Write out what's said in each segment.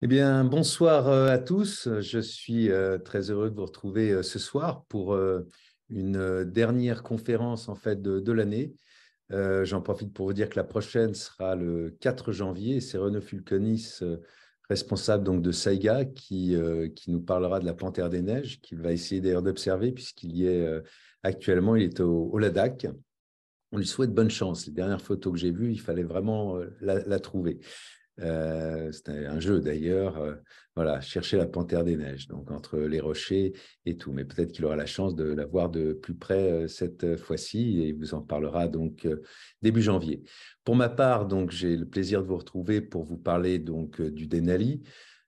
Eh bien, bonsoir à tous. Je suis très heureux de vous retrouver ce soir pour une dernière conférence en fait de l'année. J'en profite pour vous dire que la prochaine sera le 4 janvier. C'est Renaud Fulconis, responsable donc de Saiga, qui nous parlera de la Panthère des Neiges, qu'il va essayer d'ailleurs d'observer puisqu'il y est actuellement. Il est au Ladakh. On lui souhaite bonne chance. Les dernières photos que j'ai vues, il fallait vraiment la trouver. C'était un jeu d'ailleurs, voilà, chercher la Panthère des Neiges, donc entre les rochers et tout. Mais peut-être qu'il aura la chance de la voir de plus près cette fois-ci et il vous en parlera donc début janvier. Pour ma part, donc j'ai le plaisir de vous retrouver pour vous parler donc du Denali,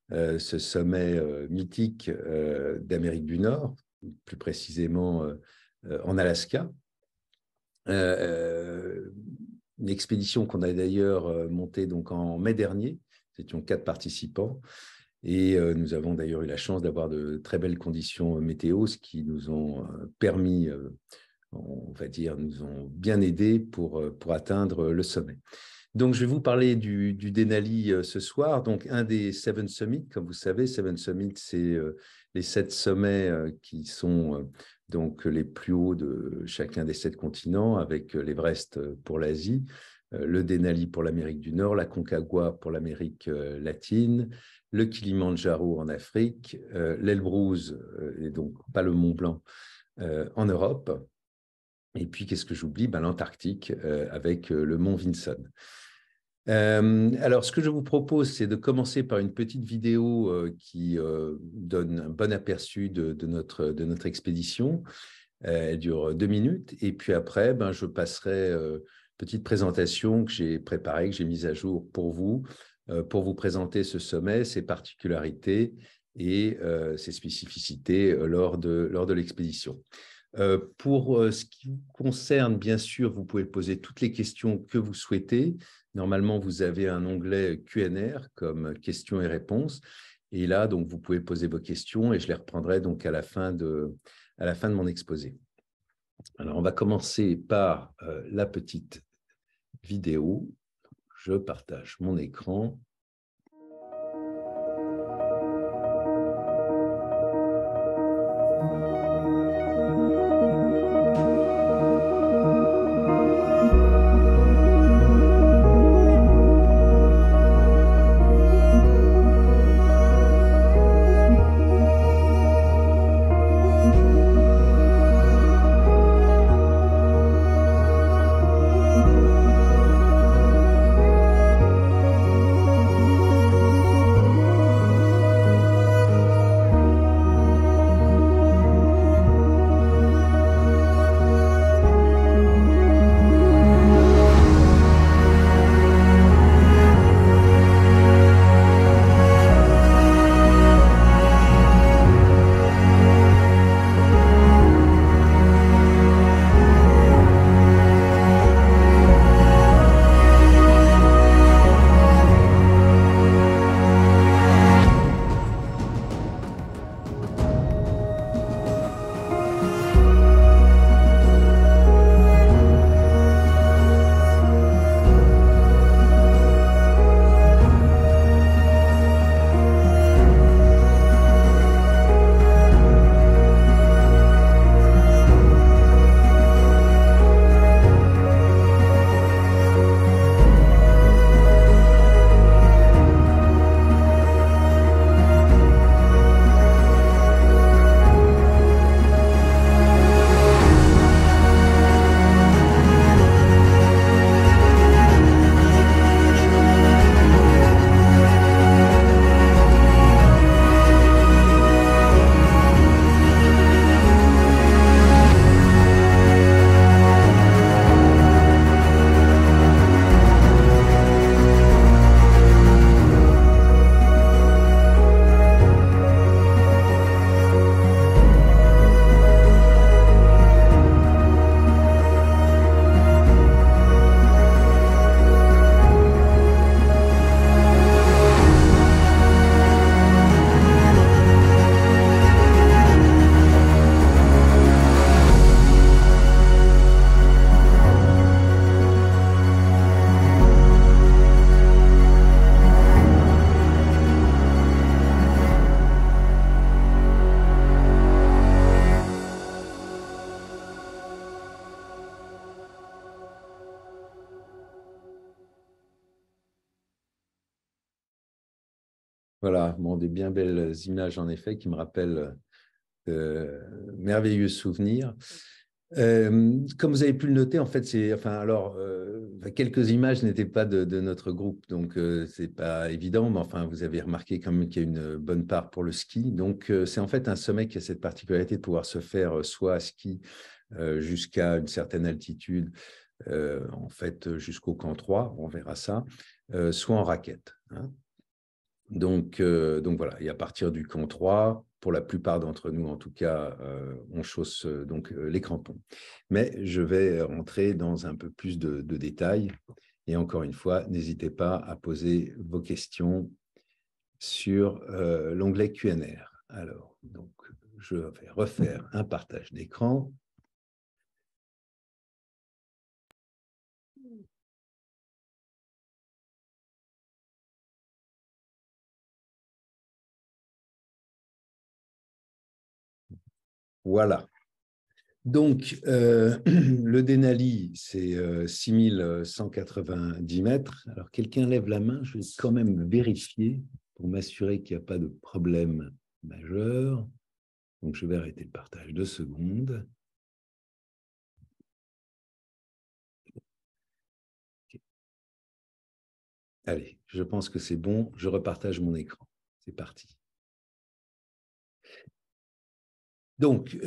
ce sommet mythique d'Amérique du Nord, plus précisément en Alaska. Une expédition qu'on a d'ailleurs montée donc en mai dernier. Nous étions 4 participants et nous avons d'ailleurs eu la chance d'avoir de très belles conditions météo, ce qui nous ont permis, on va dire, nous ont bien aidés pour atteindre le sommet. Donc, je vais vous parler du Denali ce soir. Donc, un des 7 Summits, comme vous savez, 7 Summits, c'est les 7 sommets qui sont donc les plus hauts de chacun des 7 continents, avec l'Everest pour l'Asie, le Denali pour l'Amérique du Nord, la Concagua pour l'Amérique latine, le Kilimandjaro en Afrique, l'Elbrus, et donc pas le Mont Blanc, en Europe. Et puis, qu'est-ce que j'oublie? L'Antarctique avec le Mont Vinson. Alors, ce que je vous propose, c'est de commencer par une petite vidéo qui donne un bon aperçu de notre expédition. Elle dure 2 minutes. Et puis après, je passerai petite présentation que j'ai préparée, que j'ai mise à jour pour vous présenter ce sommet, ses particularités et ses spécificités lors de l'expédition. Pour ce qui vous concerne, bien sûr, vous pouvez poser toutes les questions que vous souhaitez. Normalement, vous avez un onglet Q&R comme questions et réponses. Et là, donc, vous pouvez poser vos questions et je les reprendrai donc à la fin de mon exposé. Alors, on va commencer par la petite vidéo. Je partage mon écran. Voilà, bon, des bien belles images en effet qui me rappellent de merveilleux souvenirs. Comme vous avez pu le noter, en fait, quelques images n'étaient pas de notre groupe, donc c'est pas évident, mais enfin, vous avez remarqué quand même qu'il y a une bonne part pour le ski. Donc, c'est en fait un sommet qui a cette particularité de pouvoir se faire soit à ski jusqu'à une certaine altitude, en fait, jusqu'au camp 3, on verra ça, soit en raquette, hein. Donc voilà, et à partir du camp 3, pour la plupart d'entre nous en tout cas, on chausse les crampons. Mais je vais rentrer dans un peu plus de détails. Et encore une fois, n'hésitez pas à poser vos questions sur l'onglet Q&R. Alors, donc, je vais refaire un partage d'écran. Voilà. Donc, le Denali, c'est 6190 mètres. Alors, quelqu'un lève la main, je vais quand même vérifier pour m'assurer qu'il n'y a pas de problème majeur. Donc, je vais arrêter le partage 2 secondes. Allez, je pense que c'est bon. Je repartage mon écran. C'est parti. Donc,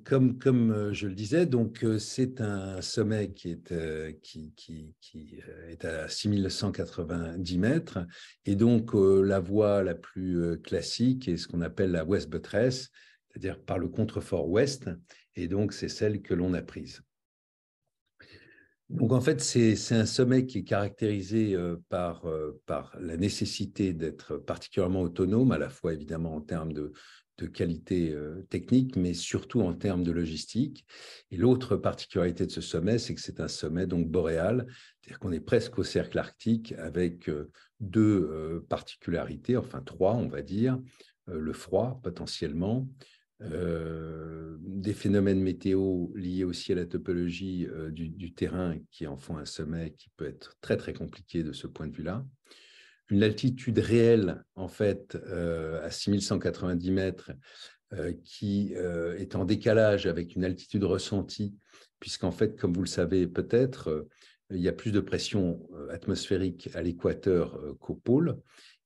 comme je le disais, c'est un sommet qui est à 6190 mètres. Et donc, la voie la plus classique est ce qu'on appelle la West Buttress, c'est-à-dire par le contrefort ouest. Et donc, c'est celle que l'on a prise. Donc, en fait, c'est un sommet qui est caractérisé par la nécessité d'être particulièrement autonome, à la fois évidemment en termes de qualité technique, mais surtout en termes de logistique. Et l'autre particularité de ce sommet, c'est que c'est un sommet donc boréal, c'est-à-dire qu'on est presque au cercle arctique avec deux particularités, enfin trois, on va dire, le froid potentiellement, des phénomènes météo liés aussi à la topologie du terrain qui en font un sommet qui peut être très très compliqué de ce point de vue-là. Une altitude réelle en fait à 6190 mètres qui est en décalage avec une altitude ressentie, puisqu'en fait, comme vous le savez peut-être, il y a plus de pression atmosphérique à l'équateur qu'au pôle.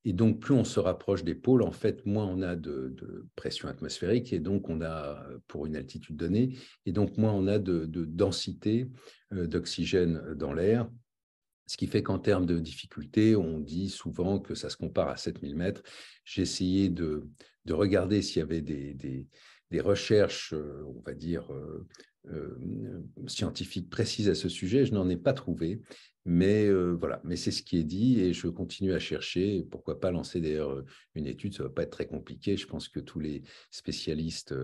Et donc, plus on se rapproche des pôles, en fait, moins on a de pression atmosphérique, et donc on a, pour une altitude donnée, et donc moins on a de densité d'oxygène dans l'air. Ce qui fait qu'en termes de difficulté, on dit souvent que ça se compare à 7000 mètres. J'ai essayé de regarder s'il y avait des recherches, on va dire, scientifiques précises à ce sujet. Je n'en ai pas trouvé, mais voilà. Mais c'est ce qui est dit et je continue à chercher. Pourquoi pas lancer d'ailleurs une étude, ça ne va pas être très compliqué. Je pense que tous les spécialistes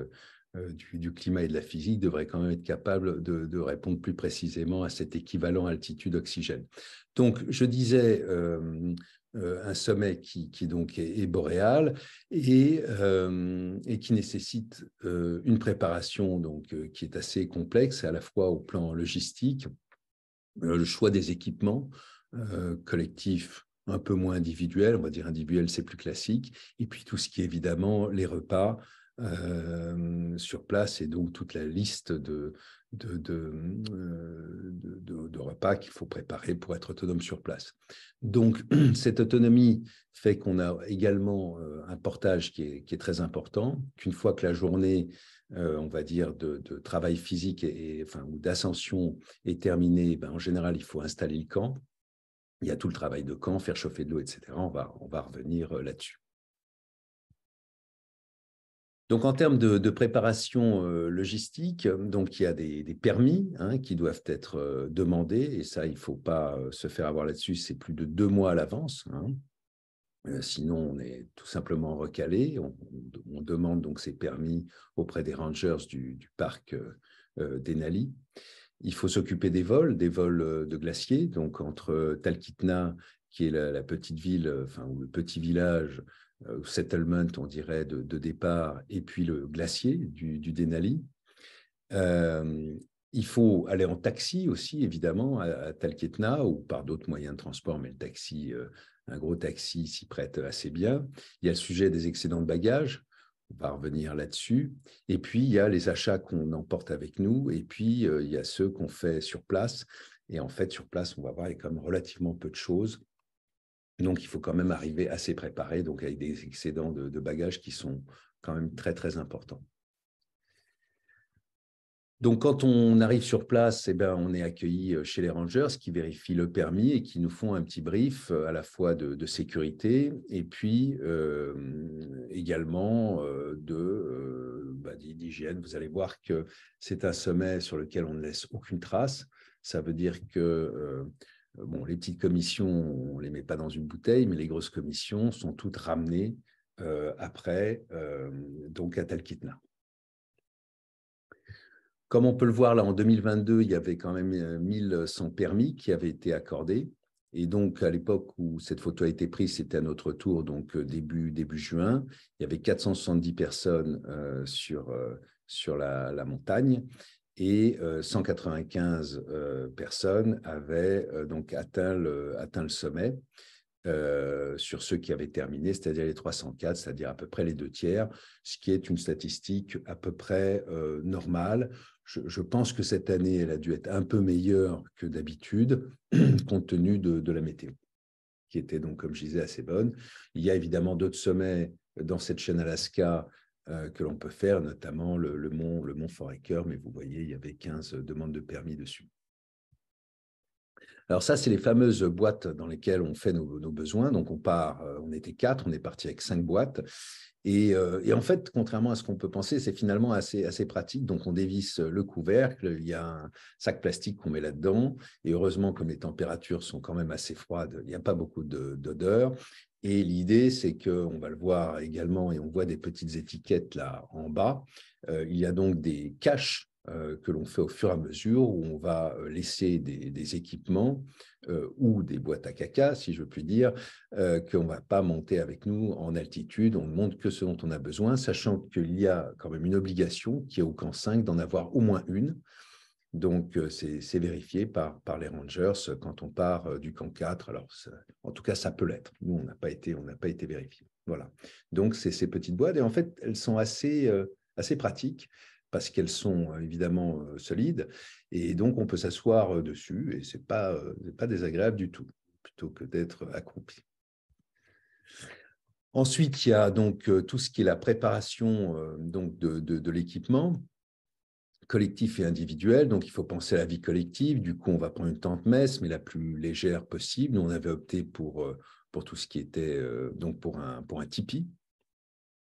du climat et de la physique devraient quand même être capables de répondre plus précisément à cet équivalent altitude oxygène. Donc, je disais un sommet qui donc est boréal et qui nécessite une préparation donc, qui est assez complexe, à la fois au plan logistique, le choix des équipements collectifs, un peu moins individuels, on va dire individuel, c'est plus classique, et puis tout ce qui est évidemment les repas sur place et donc toute la liste de repas qu'il faut préparer pour être autonome sur place. Donc, cette autonomie fait qu'on a également un portage qui est très important, qu'une fois que la journée, on va dire, de travail physique ou d'ascension est terminée, ben, en général, il faut installer le camp. Il y a tout le travail de camp, faire chauffer de l'eau, etc. On va revenir là-dessus. Donc, en termes de préparation logistique, donc il y a des permis qui doivent être demandés, et ça, il ne faut pas se faire avoir là-dessus, c'est plus de 2 mois à l'avance. Sinon, on est tout simplement recalé. On demande donc ces permis auprès des rangers du parc Denali. Il faut s'occuper des vols de glaciers, donc entre Talkeetna, qui est la petite ville, ou le petit village, settlement, on dirait, de départ, et puis le glacier du Denali. Il faut aller en taxi aussi, évidemment, à Talkeetna ou par d'autres moyens de transport, mais le taxi, un gros taxi s'y prête assez bien. Il y a le sujet des excédents de bagages, on va revenir là-dessus. Et puis, il y a les achats qu'on emporte avec nous, et puis il y a ceux qu'on fait sur place. Et en fait, sur place, on va voir, il y a quand même relativement peu de choses. Donc, il faut quand même arriver assez préparé, donc avec des excédents de bagages qui sont quand même très, très importants. Donc, quand on arrive sur place, eh ben, on est accueilli chez les rangers qui vérifient le permis et qui nous font un petit brief à la fois de sécurité et puis également d'hygiène. Vous allez voir que c'est un sommet sur lequel on ne laisse aucune trace. Ça veut dire que bon, les petites commissions, on ne les met pas dans une bouteille, mais les grosses commissions sont toutes ramenées après donc à Talkeetna. Comme on peut le voir là, en 2022, il y avait quand même 1100 permis qui avaient été accordés. Et donc, à l'époque où cette photo a été prise, c'était à notre tour, donc début juin. Il y avait 470 personnes sur la montagne et 195 personnes avaient donc atteint le sommet. Sur ceux qui avaient terminé, c'est-à-dire les 304, c'est-à-dire à peu près les 2/3, ce qui est une statistique à peu près normale. Je pense que cette année, elle a dû être un peu meilleure que d'habitude, compte tenu de la météo, qui était donc, comme je disais, assez bonne. Il y a évidemment d'autres sommets dans cette chaîne Alaska que l'on peut faire, notamment le mont Foraker, mais vous voyez, il y avait 15 demandes de permis dessus. Alors ça, c'est les fameuses boîtes dans lesquelles on fait nos besoins. Donc on part, on était 4, on est parti avec 5 boîtes. Et en fait, contrairement à ce qu'on peut penser, c'est finalement assez pratique. Donc on dévisse le couvercle, il y a un sac plastique qu'on met là-dedans. Et heureusement, comme les températures sont quand même assez froides, il n'y a pas beaucoup d'odeur. Et l'idée, c'est qu'on va le voir également, et on voit des petites étiquettes là en bas. Il y a donc des caches que l'on fait au fur et à mesure, où on va laisser des équipements ou des boîtes à caca, si je puis dire, qu'on ne va pas monter avec nous en altitude. On ne monte que ce dont on a besoin, sachant qu'il y a quand même une obligation, qui est au camp 5, d'en avoir au moins une. Donc, c'est vérifié par les rangers quand on part du camp 4. Alors, en tout cas, ça peut l'être. Nous, on n'a pas été vérifié. Voilà. Donc, c'est ces petites boîtes. Et en fait, elles sont assez pratiques parce qu'elles sont évidemment solides. Et donc, on peut s'asseoir dessus et ce n'est pas désagréable du tout, plutôt que d'être accroupi. Ensuite, il y a donc tout ce qui est la préparation donc de l'équipement collectif et individuel. Donc, il faut penser à la vie collective. Du coup, on va prendre une tente messe, mais la plus légère possible. Nous, on avait opté pour tout ce qui était donc pour un tipi.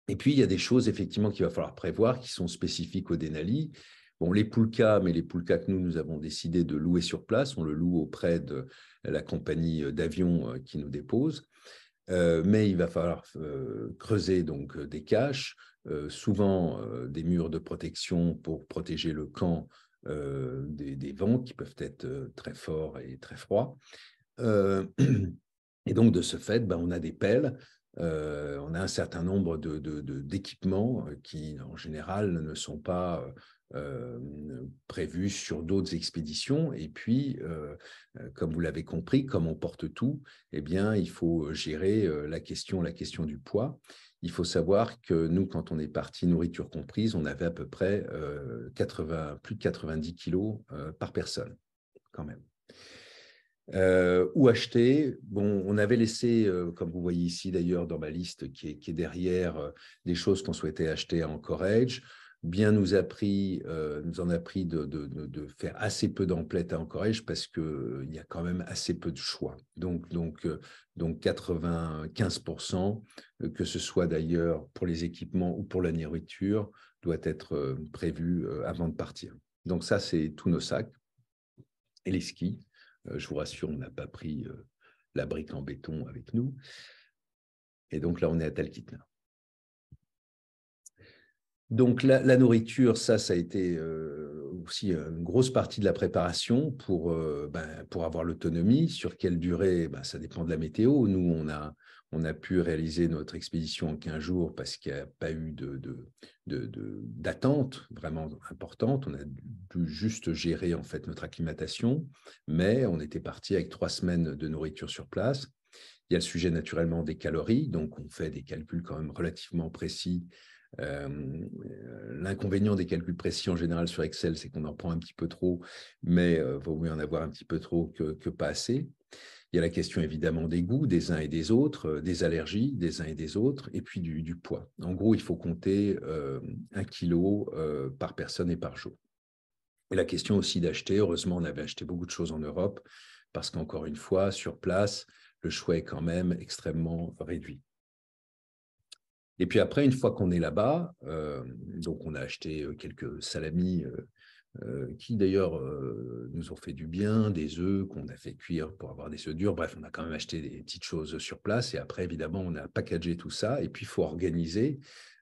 Et puis, il y a des choses, effectivement, qu'il va falloir prévoir qui sont spécifiques au Denali. Bon, les poulkas, mais les poulkas que nous avons décidé de louer sur place, on le loue auprès de la compagnie d'avion qui nous dépose. Mais il va falloir creuser donc des caches, souvent des murs de protection pour protéger le camp des vents qui peuvent être très forts et très froids. Et donc, de ce fait, on a des pelles, on a un certain nombre d'équipements qui, en général, ne sont pas prévus sur d'autres expéditions. Et puis, comme vous l'avez compris, comme on porte tout, eh bien, il faut gérer la question du poids. Il faut savoir que nous, quand on est parti, nourriture comprise, on avait à peu près plus de 90 kilos par personne, quand même. Où acheter. Bon, on avait laissé, comme vous voyez ici d'ailleurs dans ma liste qui est derrière, des choses qu'on souhaitait acheter à Anchorage. Bien nous en a pris de faire assez peu d'emplettes à Anchorage parce qu'il y a quand même assez peu de choix. Donc 95%, que ce soit d'ailleurs pour les équipements ou pour la nourriture, doit être prévu avant de partir. Donc ça, c'est tous nos sacs et les skis. Je vous rassure, on n'a pas pris la brique en béton avec nous. Et donc là, on est à Talkeetna. Donc, la nourriture, ça a été aussi une grosse partie de la préparation pour avoir l'autonomie. Sur quelle durée? Ça dépend de la météo. Nous, on a pu réaliser notre expédition en 15 jours parce qu'il n'y a pas eu d'attente vraiment importante. On a dû juste gérer en fait notre acclimatation, mais on était parti avec 3 semaines de nourriture sur place. Il y a le sujet naturellement des calories, donc on fait des calculs quand même relativement précis. L'inconvénient des calculs précis en général sur Excel, c'est qu'on en prend un petit peu trop, mais il vaut mieux en avoir un petit peu trop que pas assez. Il y a la question évidemment des goûts des uns et des autres, des allergies des uns et des autres, et puis du poids. En gros, il faut compter 1 kilo par personne et par jour. Et la question aussi d'acheter, heureusement, on avait acheté beaucoup de choses en Europe, parce qu'encore une fois, sur place, le choix est quand même extrêmement réduit. Et puis après, une fois qu'on est là-bas, donc on a acheté quelques salamis qui d'ailleurs nous ont fait du bien, des œufs qu'on a fait cuire pour avoir des œufs durs. Bref, on a quand même acheté des petites choses sur place. Et après, évidemment, on a packagé tout ça. Et puis, il faut organiser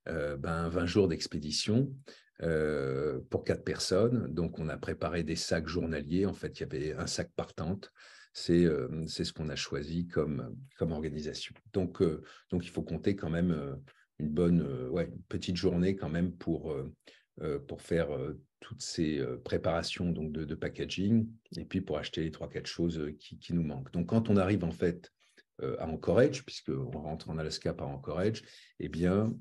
20 jours d'expédition pour 4 personnes. Donc, on a préparé des sacs journaliers. En fait, il y avait un sac par tente. C'est ce qu'on a choisi comme organisation. Donc, il faut compter quand même une petite journée quand même pour faire toutes ces préparations donc de packaging et puis pour acheter les 3-4 choses qui nous manquent. Donc, quand on arrive en fait à Anchorage, puisqu'on rentre en Alaska par Anchorage, eh bien,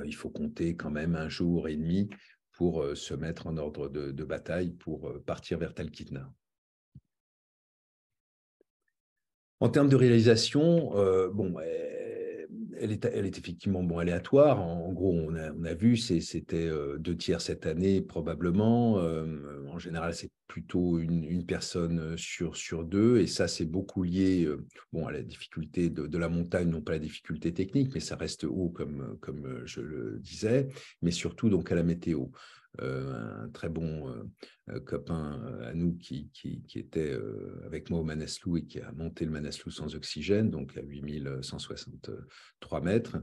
il faut compter quand même 1 jour et demi pour se mettre en ordre de bataille pour partir vers Talkeetna. En termes de réalisation, elle est effectivement aléatoire. En gros, on a vu, c'était 2 tiers cette année probablement. En général, c'est plutôt une personne sur 2. Et ça, c'est beaucoup lié à la difficulté de la montagne, non pas la difficulté technique, mais ça reste haut, comme je le disais, mais surtout donc à la météo. Un très bon copain à nous qui était avec moi au Manaslu et qui a monté le Manaslu sans oxygène, donc à 8163 mètres,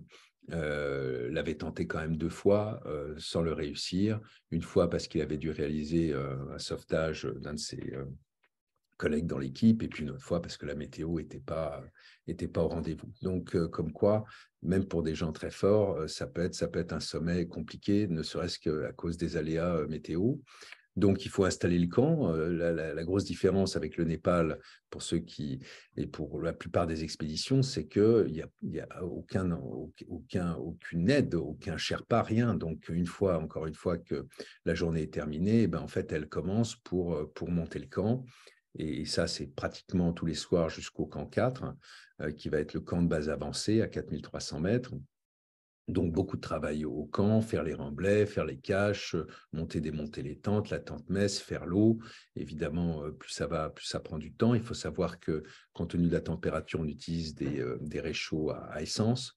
l'avait tenté quand même 2 fois sans le réussir. Une fois parce qu'il avait dû réaliser un sauvetage d'un de ses collègues dans l'équipe, et puis une autre fois parce que la météo n'était pas au rendez-vous. Donc, comme quoi, même pour des gens très forts, ça peut être un sommet compliqué, ne serait-ce qu'à cause des aléas météo. Donc, il faut installer le camp. La grosse différence avec le Népal, pour ceux qui, et pour la plupart des expéditions, c'est qu'il n'y a aucune aide, aucun Sherpa, rien. Donc, encore une fois que la journée est terminée, en fait, elle commence pour monter le camp. Et ça, c'est pratiquement tous les soirs jusqu'au camp 4, qui va être le camp de base avancé à 4300 mètres. Donc, beaucoup de travail au camp, faire les remblais, faire les caches, démonter les tentes, la tente messe, faire l'eau. Évidemment, plus ça prend du temps. Il faut savoir que, compte tenu de la température, on utilise des réchauds à essence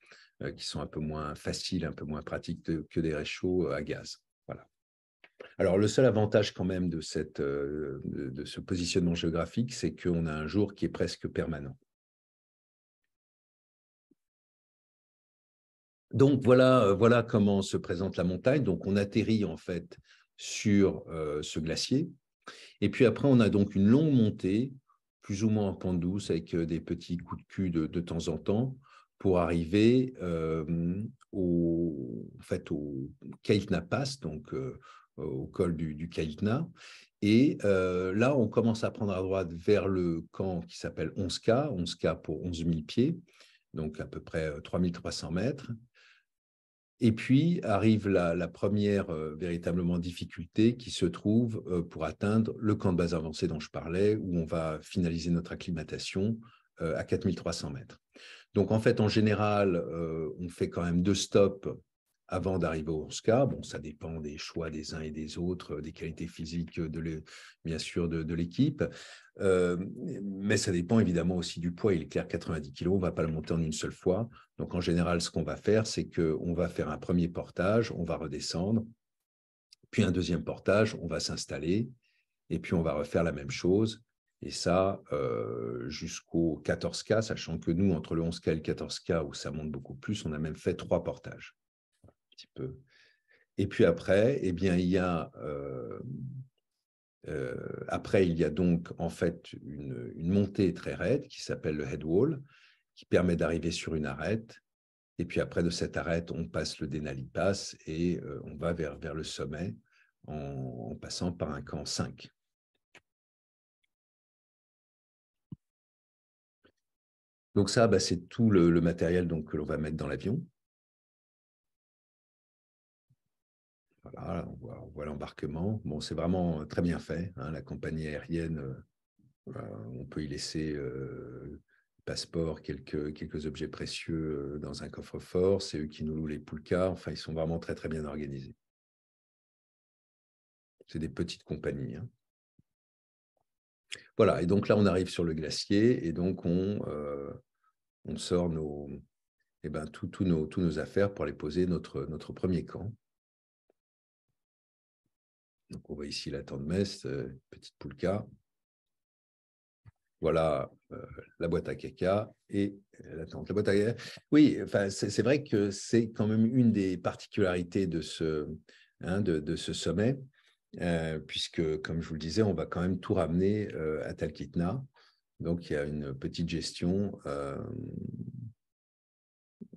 qui sont un peu moins faciles, un peu moins pratiques que des réchauds à gaz. Voilà. Alors, le seul avantage quand même de ce positionnement géographique, c'est qu'on a un jour qui est presque permanent. Donc, voilà comment se présente la montagne. Donc, on atterrit en fait sur ce glacier. Et puis après, on a donc une longue montée, plus ou moins en pente douce, avec des petits coups de cul de temps en temps, pour arriver au Keitna Pass, donc au col du Keitna. Et là, on commence à prendre à droite vers le camp qui s'appelle 11K, 11K pour 11 000 pieds, donc à peu près 3300 mètres. Et puis arrive la première véritablement difficulté qui se trouve pour atteindre le camp de base avancé dont je parlais, où on va finaliser notre acclimatation à 4300 mètres. Donc en fait, en général, on fait quand même 2 stops avant d'arriver au 11K. Bon, ça dépend des choix des uns et des autres, des qualités physiques, bien sûr, de l'équipe. Mais ça dépend évidemment aussi du poids. Il est clair, 90 kg, on ne va pas le monter en une seule fois. Donc, en général, ce qu'on va faire, c'est qu'on va faire un premier portage, on va redescendre, puis un deuxième portage, on va s'installer, et puis on va refaire la même chose. Et ça, jusqu'au 14K, sachant que nous, entre le 11K et le 14K, où ça monte beaucoup plus, on a même fait 3 portages. Un petit peu Et puis après, eh bien, après, il y a donc en fait une montée très raide qui s'appelle le head wall, qui permet d'arriver sur une arête. Et puis après, de cette arête, on passe le Denali Pass et on va vers le sommet en passant par un camp 5. Donc ça, bah, c'est tout le matériel donc, que l'on va mettre dans l'avion. Voilà, on voit l'embarquement. Bon, c'est vraiment très bien fait, hein, la compagnie aérienne. On peut y laisser passeport, quelques objets précieux dans un coffre-fort. C'est eux qui nous louent les poulkas. Enfin, ils sont vraiment très, très bien organisés. C'est des petites compagnies. Hein. Voilà, et donc là, on arrive sur le glacier et donc on sort tous nos affaires pour aller poser notre premier camp. Donc, on voit ici la tente mess, petite poulka. Voilà la boîte à caca et la tente. La boîte à caca. Oui, enfin, c'est vrai que c'est quand même une des particularités de de ce sommet, puisque, comme je vous le disais, on va quand même tout ramener à Talkeetna. Donc, il y a une petite gestion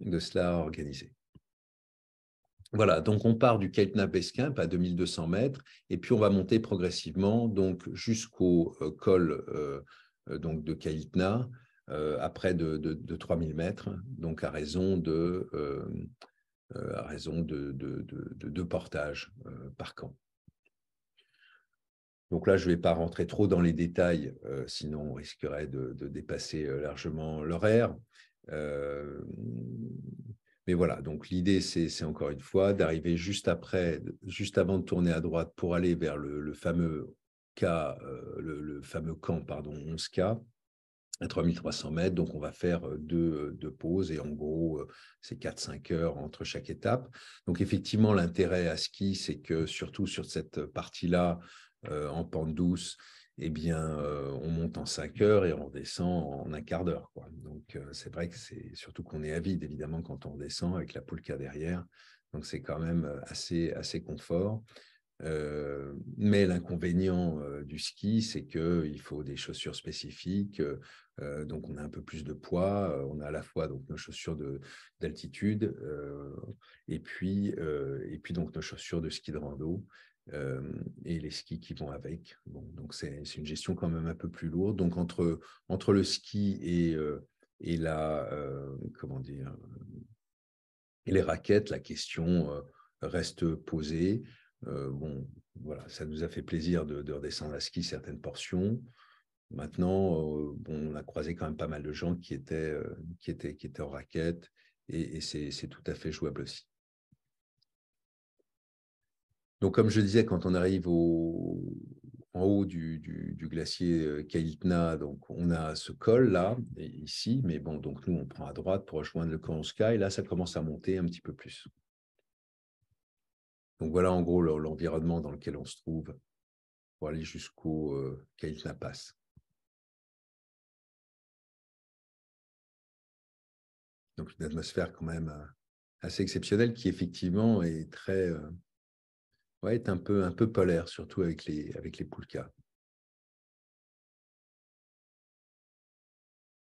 de cela organisée. Voilà, donc on part du Keitna Base Camp à 2200 mètres et puis on va monter progressivement donc jusqu'au col donc de Keitna à près de 3000 mètres, donc à raison de 2 portages par camp. Donc là, je ne vais pas rentrer trop dans les détails, sinon on risquerait de dépasser largement l'horaire. Mais voilà, donc l'idée, c'est encore une fois d'arriver juste avant de tourner à droite pour aller vers le fameux camp, pardon, 11K, à 3300 mètres. Donc, on va faire deux pauses et en gros, c'est 4-5 heures entre chaque étape. Donc, effectivement, l'intérêt à ski, c'est que surtout sur cette partie-là, en pente douce, eh bien, on monte en 5 heures et on redescend en un quart d'heure. Donc, c'est vrai que c'est surtout qu'on est avide, évidemment, quand on redescend avec la poulka derrière. Donc, c'est quand même assez confort. Mais l'inconvénient du ski, c'est qu'il faut des chaussures spécifiques. Donc, on a un peu plus de poids. On a à la fois donc, nos chaussures d'altitude et puis donc, nos chaussures de ski de rando et les skis qui vont avec. Bon, donc, c'est une gestion quand même un peu plus lourde. Donc, entre le ski et comment dire, et les raquettes, la question reste posée. Bon, voilà, ça nous a fait plaisir de redescendre à ski certaines portions. Maintenant, bon, on a croisé quand même pas mal de gens qui étaient en raquettes et c'est tout à fait jouable aussi. Donc, comme je disais, quand on arrive en haut du glacier Kailitna, donc on a ce col là, ici, mais bon, donc nous, on prend à droite pour rejoindre le Kanskai, et là, ça commence à monter un petit peu plus. Donc voilà en gros l'environnement dans lequel on se trouve pour aller jusqu'au Kailitna Pass. Donc une atmosphère quand même assez exceptionnelle qui effectivement est est un peu polaire, surtout avec les poulkas.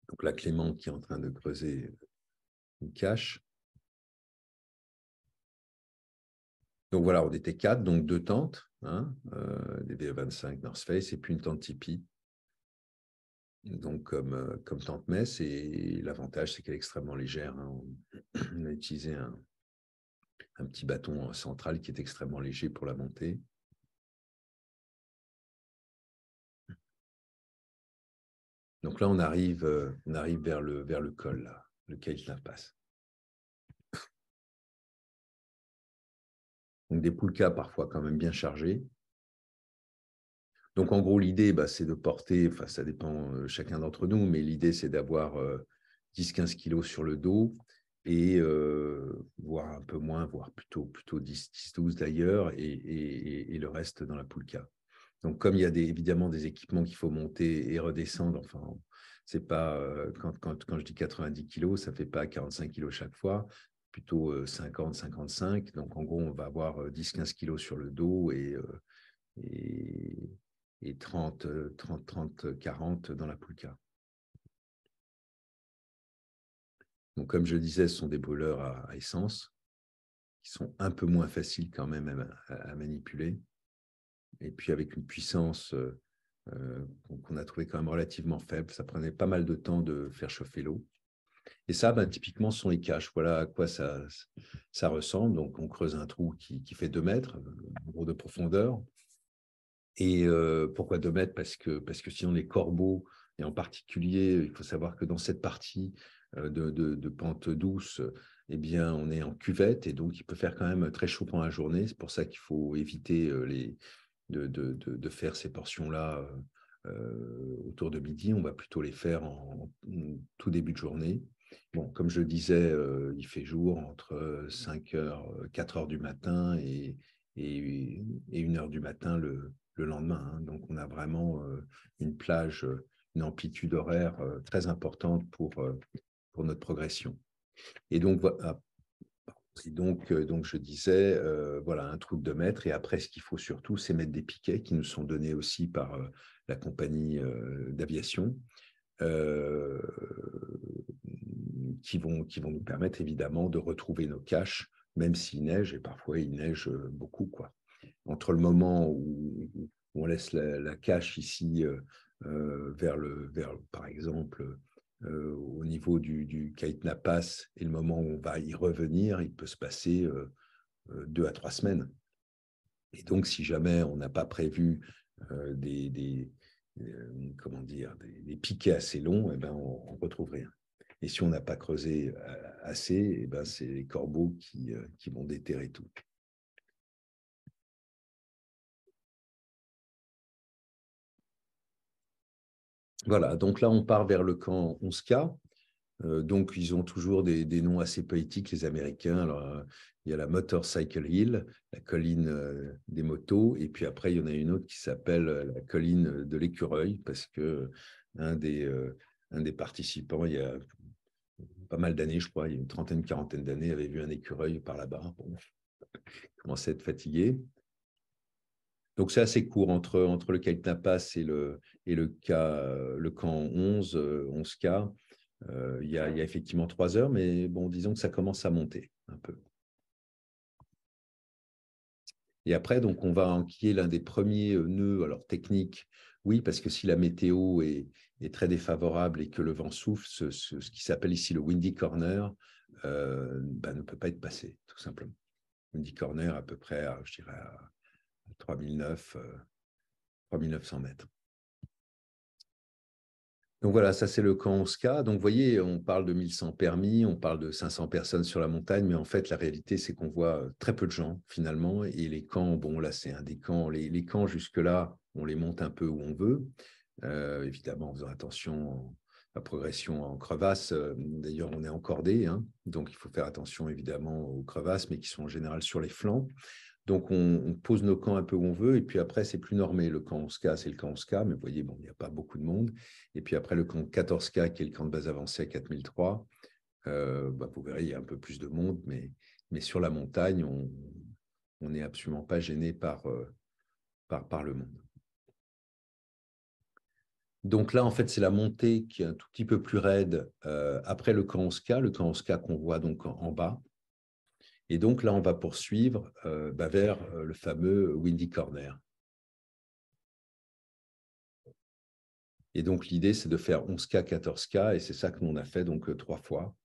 Donc là, Clément qui est en train de creuser une cache. Donc voilà, on était 4, donc 2 tentes, hein, des V25 North Face et puis une tente tipi. Donc comme tente mess, et l'avantage c'est qu'elle est extrêmement légère. Hein. On a utilisé un petit bâton central qui est extrêmement léger pour la montée. Donc là, on arrive vers le col, là, le Keitna Pass. Donc des poulkas parfois quand même bien chargés. Donc en gros, l'idée, c'est de porter, enfin ça dépend chacun d'entre nous, mais l'idée c'est d'avoir 10-15 kilos sur le dos et voire un peu moins, voire plutôt 10-12 d'ailleurs, et le reste dans la poulka. Donc comme il y a évidemment des équipements qu'il faut monter et redescendre, enfin c'est pas quand je dis 90 kilos, ça fait pas 45 kilos chaque fois. plutôt 50, 55. Donc, en gros, on va avoir 10-15 kilos sur le dos et 30, 40 dans la poulka. Donc, comme je disais, ce sont des brûleurs à essence qui sont un peu moins faciles quand même à manipuler. Et puis, avec une puissance qu'on a trouvé quand même relativement faible. Ça prenait pas mal de temps de faire chauffer l'eau. Et ça, typiquement, ce sont les caches. Voilà à quoi ça ressemble. Donc, on creuse un trou qui fait 2 mètres, en gros, de profondeur. Et pourquoi 2 mètres? Parce que sinon, les corbeaux, et en particulier, il faut savoir que dans cette partie de pente douce, eh bien, on est en cuvette et donc il peut faire quand même très chaud pendant la journée. C'est pour ça qu'il faut éviter de faire ces portions-là autour de midi. On va plutôt les faire en tout début de journée. Bon, comme je le disais, il fait jour entre 5 heures, 4 heures du matin et 1 heure du matin le lendemain. Hein. Donc, on a vraiment une plage, une amplitude horaire très importante pour notre progression. Et donc, voilà. Donc, je disais, voilà, un trou de 2 mètres. Et après, ce qu'il faut surtout, c'est mettre des piquets qui nous sont donnés aussi par la compagnie d'aviation, qui vont nous permettre évidemment de retrouver nos caches, même s'il neige, et parfois il neige beaucoup, quoi. Entre le moment où on laisse la cache ici vers, par exemple, au niveau du Caïtna Pass et le moment où on va y revenir, il peut se passer 2 à 3 semaines. Et donc, si jamais on n'a pas prévu comment dire, des piquets assez longs, eh ben, on ne retrouve rien. Et si on n'a pas creusé assez, eh ben, c'est les corbeaux qui vont déterrer tout. Voilà, donc là, on part vers le camp 11K. Donc, ils ont toujours des noms assez poétiques, les Américains. Alors, il y a la Motorcycle Hill, la colline des motos, et puis après, il y en a une autre qui s'appelle la colline de l'écureuil, parce que un des participants, il y a pas mal d'années, je crois, il y a une trentaine, quarantaine d'années, avait vu un écureuil par là-bas. Bon, il commençait à être fatigué. Donc, c'est assez court entre le Caïtna Pass et le camp 11, 11K. Il y a effectivement 3 heures, mais bon, disons que ça commence à monter un peu. Et après, donc, on va enquiller l'un des premiers nœuds, alors techniques, oui, parce que si la météo est très défavorable et que le vent souffle, ce qui s'appelle ici le windy corner ne peut pas être passé, tout simplement. Windy corner à peu près, je dirais, à 3900 mètres. Donc voilà, ça c'est le camp 11K. Donc vous voyez, on parle de 1100 permis, on parle de 500 personnes sur la montagne, mais en fait la réalité c'est qu'on voit très peu de gens finalement. Et les camps, bon là c'est un des camps, les camps jusque-là, on les monte un peu où on veut, évidemment en faisant attention à la progression en crevasse. D'ailleurs on est encordé, hein, donc il faut faire attention évidemment aux crevasses, mais qui sont en général sur les flancs. Donc, on pose nos camps un peu où on veut, et puis après, c'est plus normé. Le camp 11K, c'est le camp 11K, mais vous voyez, bon, il n'y a pas beaucoup de monde. Et puis après, le camp 14K, qui est le camp de base avancé à 4003, vous verrez, il y a un peu plus de monde, mais sur la montagne, on n'est absolument pas gêné par le monde. Donc là, en fait, c'est la montée qui est un tout petit peu plus raide après le camp 11K qu'on voit donc en bas. Et donc là, on va poursuivre vers le fameux Windy Corner. Et donc, l'idée, c'est de faire 11K, 14K, et c'est ça que nous, on a fait donc 3 fois,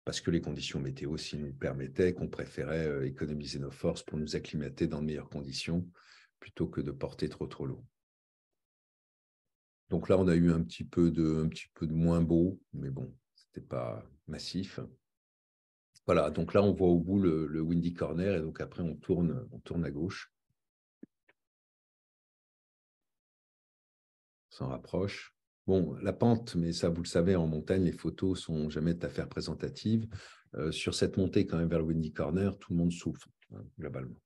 parce que les conditions météo aussi nous permettaient, qu'on préférait économiser nos forces pour nous acclimater dans de meilleures conditions, plutôt que de porter trop lourd. Donc là, on a eu un petit peu de moins beau, mais bon, ce n'était pas massif. Voilà, donc là, on voit au bout le Windy Corner, et donc après, on tourne à gauche. On s'en rapproche. Bon, la pente, mais ça, vous le savez, en montagne, les photos sont jamais tout à fait représentatives. Sur cette montée, quand même, vers le Windy Corner, tout le monde souffre, hein, globalement.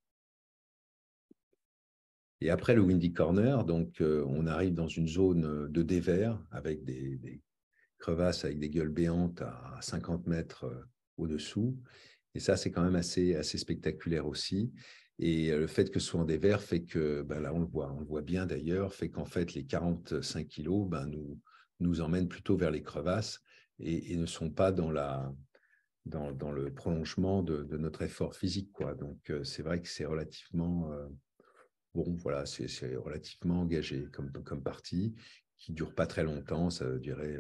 Et après le Windy Corner, donc, on arrive dans une zone de dévers avec des crevasses avec des gueules béantes à 50 mètres au-dessous. Et ça, c'est quand même assez spectaculaire aussi. Et le fait que ce soit en dévers fait que, ben là, on le voit bien d'ailleurs, fait qu'en fait, les 45 kilos ben, nous emmènent plutôt vers les crevasses et ne sont pas dans le prolongement de notre effort physique, quoi. Donc, c'est vrai que c'est relativement, bon, voilà, c'est relativement engagé comme partie, qui ne dure pas très longtemps, ça durait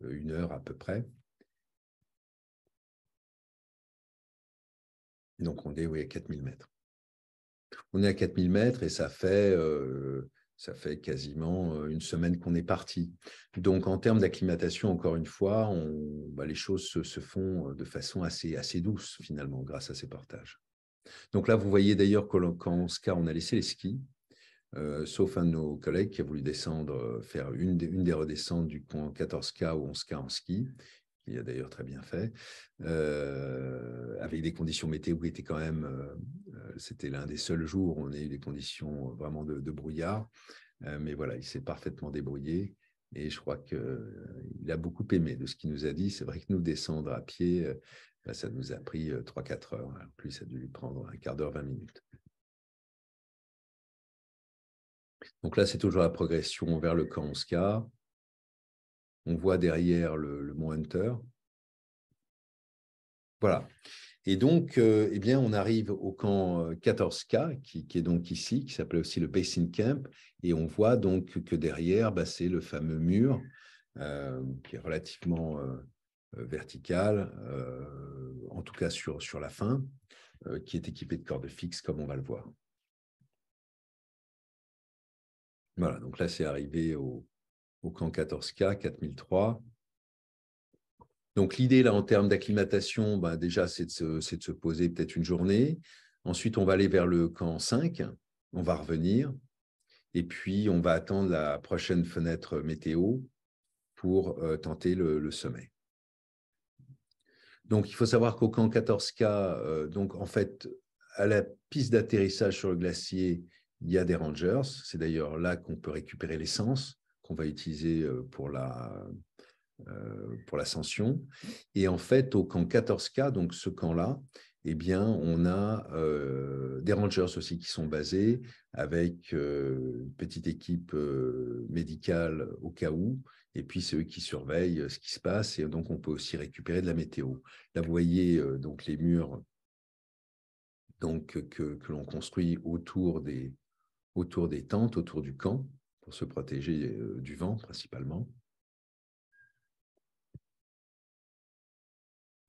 1 heure à peu près. Donc, on est oui, à 4000 mètres. On est à 4000 mètres et ça fait quasiment une semaine qu'on est parti. Donc, en termes d'acclimatation, encore une fois, les choses se font de façon assez douce, finalement, grâce à ces portages. Donc là, vous voyez d'ailleurs quand on a laissé les skis, sauf un de nos collègues qui a voulu descendre, faire une des redescentes du camp 14K ou 11K en ski, qu'il a d'ailleurs très bien fait, avec des conditions météo qui étaient quand même, c'était l'un des seuls jours où on a eu des conditions vraiment de brouillard, mais voilà, il s'est parfaitement débrouillé et je crois qu'il a beaucoup aimé de ce qu'il nous a dit. C'est vrai que nous, descendre à pied, ça nous a pris 3-4 heures, alors plus ça a dû lui prendre un quart d'heure, 20 minutes. Donc là, c'est toujours la progression vers le camp 11K. On voit derrière le mont Hunter. Voilà. Et donc, eh bien, on arrive au camp 14K, qui est donc ici, qui s'appelle aussi le Basin Camp. Et on voit donc que derrière, c'est le fameux mur qui est relativement vertical, en tout cas sur la fin, qui est équipé de cordes fixes, comme on va le voir. Voilà, donc là, c'est arrivé au camp 14K, 4003. Donc, l'idée, là, en termes d'acclimatation, déjà, c'est de se poser peut-être une journée. Ensuite, on va aller vers le camp 5. On va revenir. Et puis, on va attendre la prochaine fenêtre météo pour tenter le sommet. Donc, il faut savoir qu'au camp 14K, donc, en fait, à la piste d'atterrissage sur le glacier, il y a des rangers. C'est d'ailleurs là qu'on peut récupérer l'essence qu'on va utiliser pour l'ascension. Et en fait, au camp 14K, donc ce camp-là, eh bien, on a des rangers aussi qui sont basés avec une petite équipe médicale au cas où, et puis c'est eux qui surveillent ce qui se passe, et donc on peut aussi récupérer de la météo. Là, vous voyez donc les murs donc, que l'on construit autour des tentes, autour du camp, pour se protéger du vent principalement.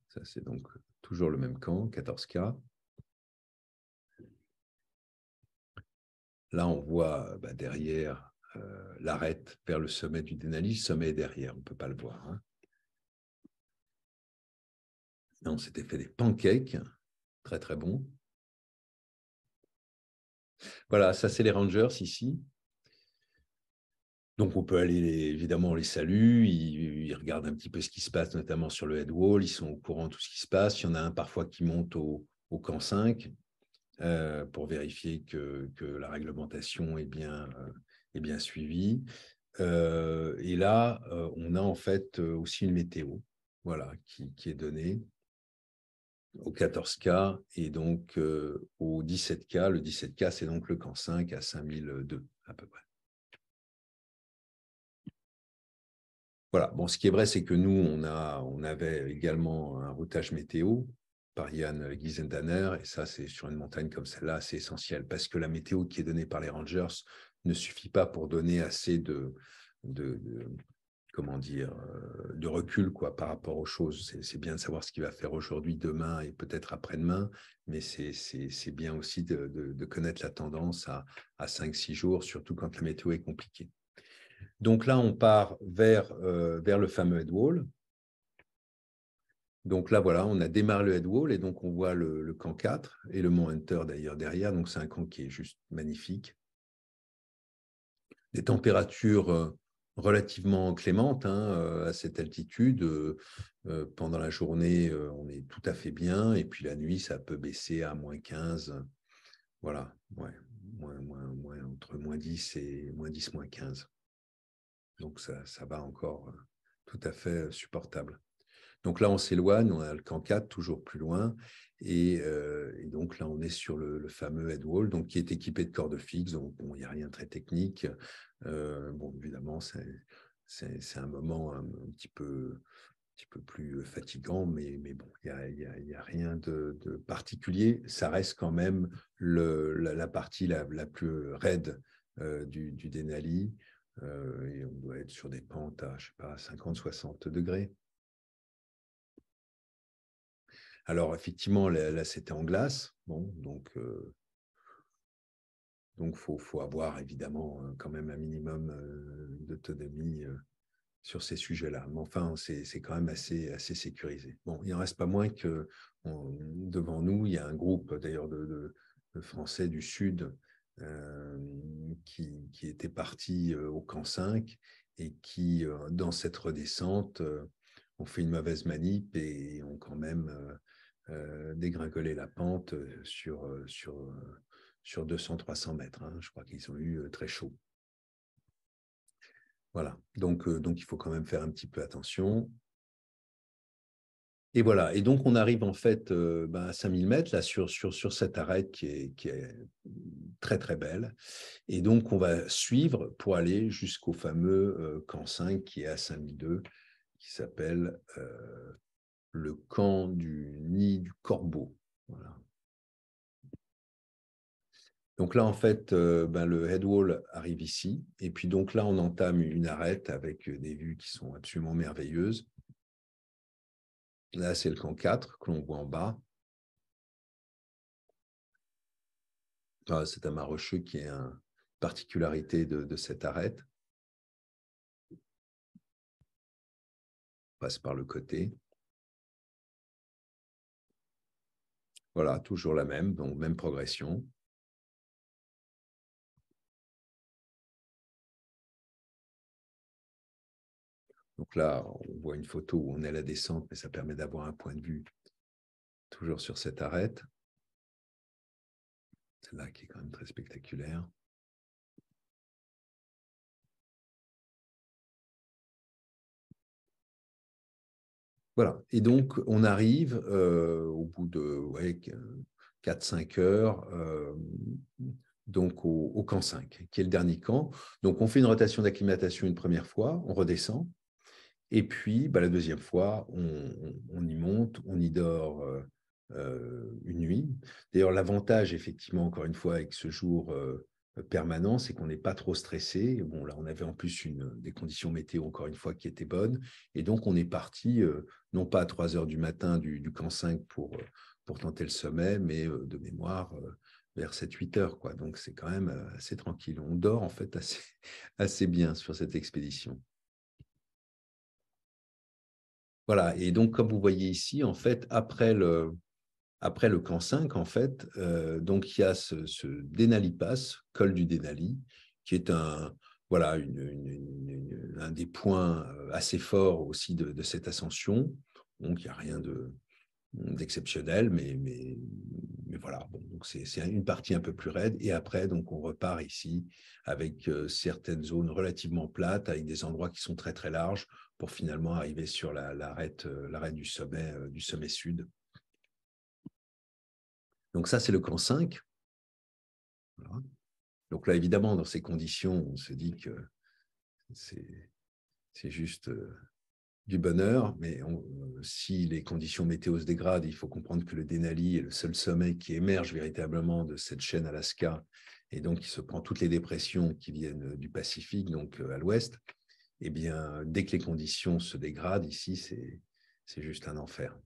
Ça, c'est donc toujours le même camp, 14K. Là, on voit derrière l'arête vers le sommet du Denali. Le sommet est derrière, on ne peut pas le voir. Hein. Là, on s'était fait des pancakes, très très bons. Voilà, ça c'est les Rangers ici. Donc on peut aller, évidemment, on les salue, ils regardent un petit peu ce qui se passe, notamment sur le headwall, ils sont au courant de tout ce qui se passe. Il y en a un parfois qui monte au camp 5 pour vérifier que la réglementation est bien suivie. Et là, on a en fait aussi une météo, voilà, qui est donnée au 14K et donc au 17K. Le 17K, c'est donc le camp 5 à 5002 à peu près. Voilà. Bon, ce qui est vrai, c'est que nous, on avait également un routage météo par Yann Giesendaner, et ça, c'est sur une montagne comme celle-là, c'est essentiel, parce que la météo qui est donnée par les Rangers ne suffit pas pour donner assez comment dire, de recul par rapport aux choses. C'est bien de savoir ce qu'il va faire aujourd'hui, demain et peut-être après-demain, mais c'est bien aussi de connaître la tendance à 5-6 jours, surtout quand la météo est compliquée. Donc là, on part vers le fameux headwall. Donc là, voilà, on a démarré le headwall et donc on voit le camp 4 et le mont Hunter d'ailleurs derrière. Donc c'est un camp qui est juste magnifique. Des températures relativement clémentes à cette altitude. Pendant la journée, on est tout à fait bien. Et puis la nuit, ça peut baisser à -15. Voilà, ouais, entre -10 et -10, -15. Donc ça va encore tout à fait supportable. Donc là, on s'éloigne, on a le camp 4, toujours plus loin. Et donc là, on est sur le fameux headwall, donc qui est équipé de cordes fixes. Donc, bon, il n'y a rien de très technique. Bon, évidemment, c'est un moment un petit peu plus fatigant, mais bon, il y a rien de particulier. Ça reste quand même la partie la plus raide du Denali. Et on doit être sur des pentes à, je sais pas, 50-60 degrés. Alors, effectivement, là c'était en glace. Bon, donc, faut avoir évidemment quand même un minimum d'autonomie sur ces sujets-là. Mais enfin, c'est quand même assez sécurisé. Bon, il n'en reste pas moins que devant nous, il y a un groupe d'ailleurs de Français du Sud qui était parti au camp 5 et qui, dans cette redescente, ont fait une mauvaise manip et ont quand même dégringolé la pente sur 200-300 mètres. Hein. Je crois qu'ils ont eu très chaud. Voilà, donc il faut quand même faire un petit peu attention. Et voilà, et donc on arrive en fait à 5000 mètres là, sur cette arête qui est très très belle. Et donc on va suivre pour aller jusqu'au fameux camp 5 qui est à 5002, qui s'appelle le camp du Nid du Corbeau. Voilà. Donc là, en fait, le headwall arrive ici. Et puis donc là, on entame une arête avec des vues qui sont absolument merveilleuses. Là, c'est le camp 4 que l'on voit en bas. C'est un mât rocheux qui est une particularité de cette arête. On passe par le côté. Voilà, toujours la même, donc même progression. Donc là, on voit une photo où on est à la descente, mais ça permet d'avoir un point de vue toujours sur cette arête. Celle-là qui est quand même très spectaculaire. Voilà, et donc on arrive au bout de 4-5 heures donc au camp 5, qui est le dernier camp. Donc on fait une rotation d'acclimatation une première fois, on redescend, et puis la deuxième fois, on y monte, on y dort une nuit. D'ailleurs, l'avantage, effectivement, encore une fois, avec ce jour permanent, c'est qu'on n'est pas trop stressé. Bon, là, on avait en plus des conditions météo, encore une fois, qui étaient bonnes. Et donc, on est parti, non pas à 3 heures du matin du camp 5 pour tenter le sommet, mais de mémoire vers 7-8 heures. Quoi. Donc, c'est quand même assez tranquille. On dort, en fait, assez bien sur cette expédition. Voilà, et donc comme vous voyez ici, en fait, après le camp 5, en fait, donc il y a ce Denali Pass, col du Denali, qui est voilà, un des points assez forts aussi de cette ascension. Donc il n'y a rien d'exceptionnel, mais voilà, bon, donc c'est une partie un peu plus raide. Et après, donc on repart ici avec certaines zones relativement plates, avec des endroits qui sont très très larges, pour finalement arriver sur l'arête du sommet sud. Donc ça, c'est le camp 5. Voilà. Donc là, évidemment, dans ces conditions, on se dit que c'est juste du bonheur, mais si les conditions météo se dégradent, il faut comprendre que le Denali est le seul sommet qui émerge véritablement de cette chaîne Alaska, et donc il se prend toutes les dépressions qui viennent du Pacifique, donc à l'ouest. Eh bien, dès que les conditions se dégradent, ici, c'est juste un enfer.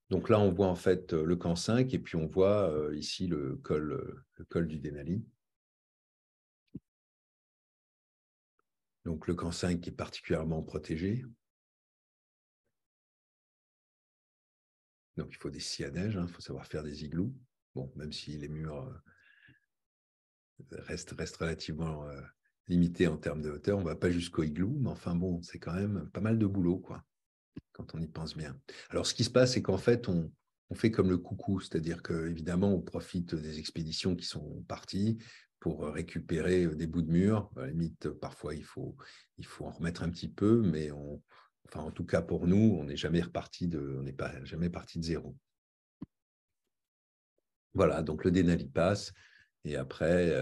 Donc là, on voit en fait le camp 5, et puis on voit ici le col du Denali. Donc le camp 5 qui est particulièrement protégé. Donc il faut des scies à neige, il faut savoir faire des igloos. Bon, même si les murs restent relativement limités en termes de hauteur, on ne va pas jusqu'au igloo, mais enfin bon, c'est quand même pas mal de boulot, quoi, quand on y pense bien. Alors ce qui se passe, c'est qu'en fait, on fait comme le coucou, c'est-à-dire qu'évidemment, on profite des expéditions qui sont parties pour récupérer des bouts de mur. À la limite, parfois, il faut en remettre un petit peu, mais Enfin, en tout cas, pour nous, on n'est jamais on n'est pas jamais parti de zéro. Voilà, donc le Denali passe. Et après,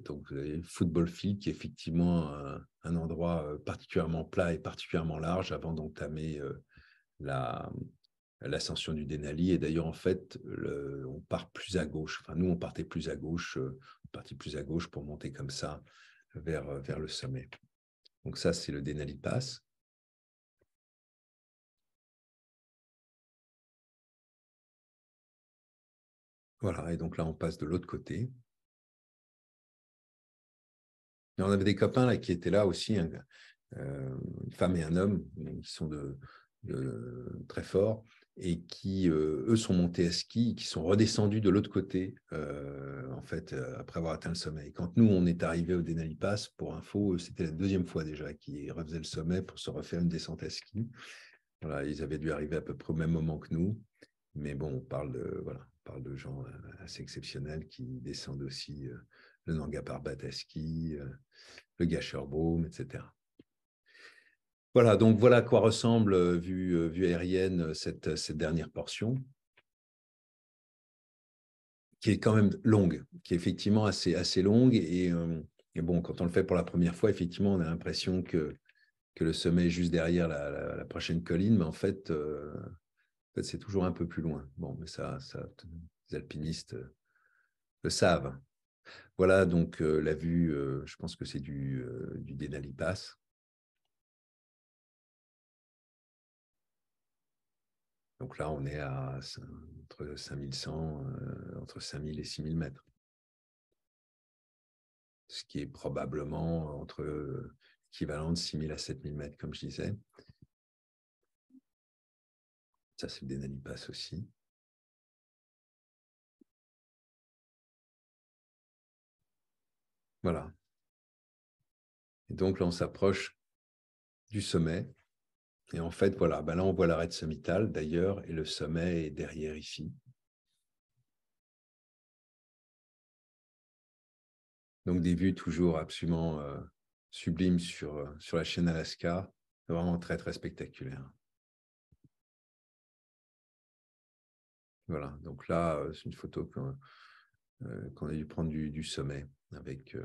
donc, Football Field, qui est effectivement un endroit particulièrement plat et particulièrement large avant d'entamer l'ascension du Denali. Et d'ailleurs, en fait, on part plus à gauche. Enfin, nous, on partait plus à gauche, plus à gauche pour monter comme ça vers le sommet. Donc ça, c'est le Denali Pass. Voilà, et donc là, on passe de l'autre côté. Et on avait des copains là, qui étaient là aussi, une femme et un homme, qui sont très forts, et qui, eux, sont montés à ski, qui sont redescendus de l'autre côté, en fait, après avoir atteint le sommet. Et quand nous, on est arrivés au Denali Pass, pour info, c'était la deuxième fois déjà qu'ils refaisaient le sommet pour se refaire une descente à ski. Voilà, ils avaient dû arriver à peu près au même moment que nous. Mais bon, on parle de gens assez exceptionnels qui descendent aussi le Nanga Parbat à ski, le Gasherbaume, etc. Voilà, donc voilà à quoi ressemble, vue aérienne, cette dernière portion, qui est quand même longue, qui est effectivement assez longue. Et bon, quand on le fait pour la première fois, effectivement, on a l'impression que le sommet est juste derrière la prochaine colline, mais en fait, c'est toujours un peu plus loin. Bon, mais ça les alpinistes le savent. Voilà, donc la vue, je pense que c'est du Denali Pass. Donc là, on est entre 5100, entre 5000 et 6000 mètres. Ce qui est probablement entre équivalent de 6000 à 7000 mètres, comme je disais. Ça, c'est le Denali Pass aussi. Voilà. Et donc là, on s'approche du sommet. Et en fait, voilà, ben là, on voit l'arête sommitale d'ailleurs, et le sommet est derrière ici. Donc des vues toujours absolument sublimes sur la chaîne Alaska. Vraiment très, très spectaculaire. Voilà, donc là, c'est une photo qu'on a dû prendre du sommet avec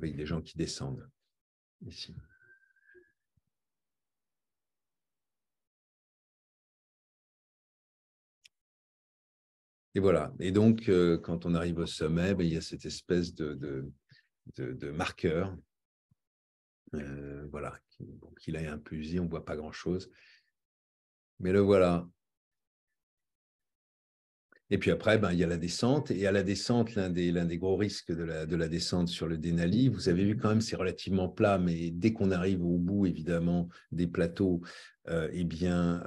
des gens qui descendent ici. Et voilà. Et donc, quand on arrive au sommet, ben, il y a cette espèce de marqueur, voilà, qu'il a un peu usé, on ne voit pas grand-chose. Mais le voilà. Et puis après, ben, il y a la descente. Et à la descente, l'un des gros risques de la descente sur le Denali, vous avez vu quand même, c'est relativement plat, mais dès qu'on arrive au bout, évidemment, des plateaux, eh bien,